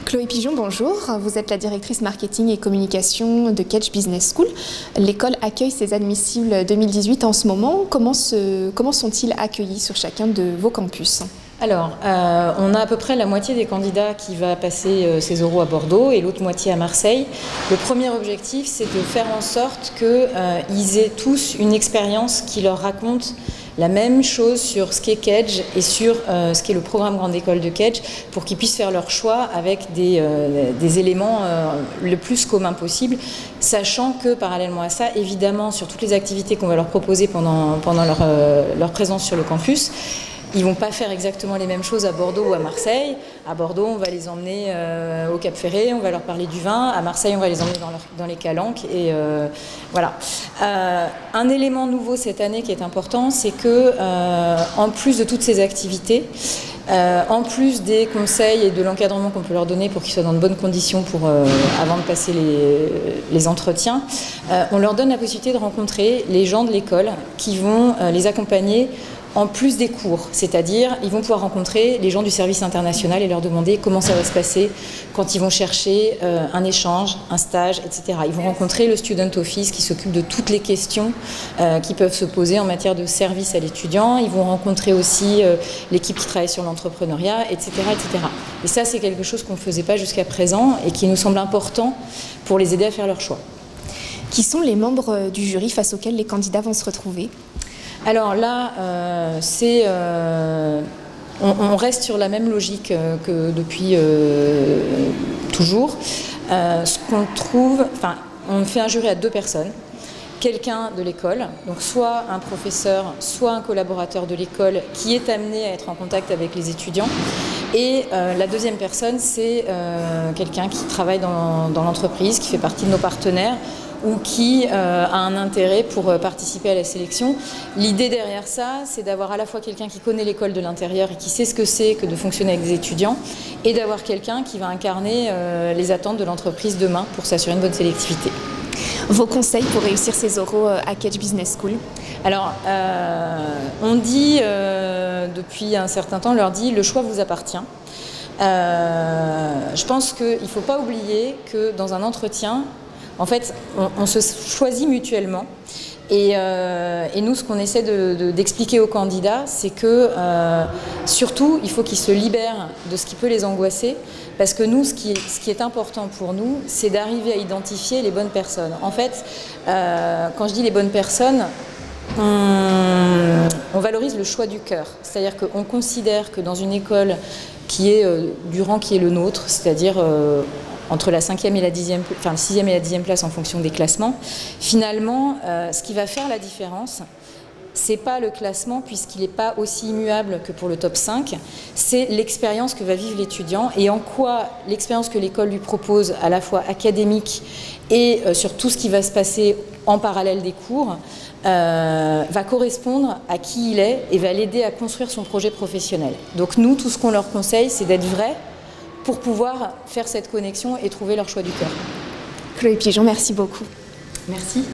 Chloé Pigeon, bonjour. Vous êt la directrice marketing et communication de Kedge Business School. L'école accueille ses admissibles 2018 en ce moment. Comment sont-ils accueillis sur chacun de vos campus ? Alors, on a à peu près la moitié des candidats qui va passer ses oraux à Bordeaux et l'autre moitié à Marseille. Le premier objectif, c'est de faire en sorte qu'ils aient tous une expérience qui leur raconte la même chose sur ce qu'est Kedge et sur ce qu'est le programme Grande École de Kedge pour qu'ils puissent faire leur choix avec des éléments le plus communs possible, sachant que parallèlement à ça, évidemment, sur toutes les activités qu'on va leur proposer pendant leur présence sur le campus, ils ne vont pas faire exactement les mêmes choses à Bordeaux ou à Marseille. À Bordeaux, on va les emmener au Cap Ferré, on va leur parler du vin. À Marseille, on va les emmener dans les calanques. Et voilà. Un élément nouveau cette année qui est important, c'est que, en plus de toutes ces activités, en plus des conseils et de l'encadrement qu'on peut leur donner pour qu'ils soient dans de bonnes conditions avant de passer les entretiens, on leur donne la possibilité de rencontrer les gens de l'école qui vont les accompagner en plus des cours, c'est-à-dire ils vont pouvoir rencontrer les gens du service international et leur demander comment ça va se passer quand ils vont chercher un échange, un stage, etc. Ils vont rencontrer le Student Office qui s'occupe de toutes les questions qui peuvent se poser en matière de service à l'étudiant. Ils vont rencontrer aussi l'équipe qui travaille sur l'entrepreneuriat, etc., etc. Et ça, c'est quelque chose qu'on ne faisait pas jusqu'à présent et qui nous semble important pour les aider à faire leur choix. Qui sont les membres du jury face auxquels les candidats vont se retrouver ? Alors là, on reste sur la même logique que depuis toujours. Ce qu'on trouve, on fait un jury à 2 personnes. Quelqu'un de l'école, donc soit un professeur, soit un collaborateur de l'école qui est amené à être en contact avec les étudiants. Et la deuxième personne, c'est quelqu'un qui travaille dans l'entreprise, qui fait partie de nos partenaires, ou qui a un intérêt pour participer à la sélection. L'idée derrière ça, c'est d'avoir à la fois quelqu'un qui connaît l'école de l'intérieur et qui sait ce que c'est que de fonctionner avec des étudiants, et d'avoir quelqu'un qui va incarner les attentes de l'entreprise demain pour s'assurer une bonne sélectivité. Vos conseils pour réussir ces oraux à Kedge Business School ? Alors, on dit, depuis un certain temps, on leur dit « le choix vous appartient ». Je pense qu'il ne faut pas oublier que dans un entretien, en fait, on se choisit mutuellement et nous, ce qu'on essaie d'expliquer aux candidats, c'est que surtout, il faut qu'ils se libèrent de ce qui peut les angoisser parce que nous, ce qui est important pour nous, c'est d'arriver à identifier les bonnes personnes. En fait, quand je dis les bonnes personnes, on valorise le choix du cœur. C'est-à-dire qu'on considère que dans une école qui est du rang qui est le nôtre, c'est-à-dire entre la 5e et la 10e, enfin, la 6e et la 10e place en fonction des classements. Finalement, ce qui va faire la différence, c'est pas le classement puisqu'il n'est pas aussi immuable que pour le top 5, c'est l'expérience que va vivre l'étudiant et en quoi l'expérience que l'école lui propose à la fois académique et sur tout ce qui va se passer en parallèle des cours va correspondre à qui il est et va l'aider à construire son projet professionnel. Donc nous, tout ce qu'on leur conseille, c'est d'être vrai pour pouvoir faire cette connexion et trouver leur choix du cœur. Chloé Pigeon, merci beaucoup. Merci.